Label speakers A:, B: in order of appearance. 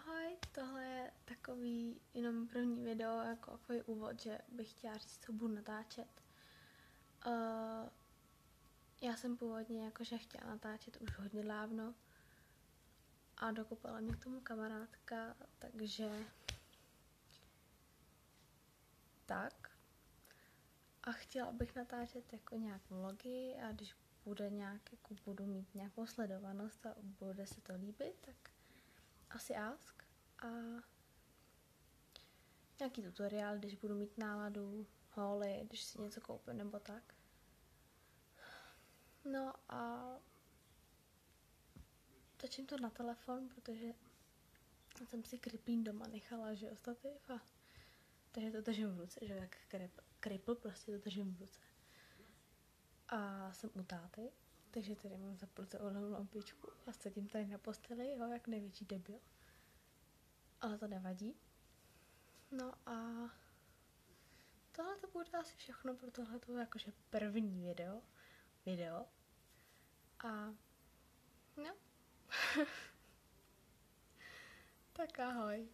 A: Ahoj, tohle je takový jenom první video, jako takový úvod, že bych chtěla říct, co budu natáčet. Já jsem původně jakože chtěla natáčet už hodně dávno a dokopala mě k tomu kamarádka, takže tak. A chtěla bych natáčet jako nějak vlogy a když bude nějak, jako budu mít nějakou sledovanost a bude se to líbit, tak asi ask. A nějaký tutoriál, když budu mít náladu, holy, když si něco koupím nebo tak. No a točím to na telefon, protože jsem si kriplín doma nechala, že stativ a takže to držím v ruce, že jak kripl, prostě to držím v ruce. A jsem u táty, takže tady mám zapnutou lampičku a sedím tady na posteli, jo, jak největší debil. Ale to nevadí. No a tohle to bude asi všechno pro tohleto jakože první video. A no. Tak ahoj.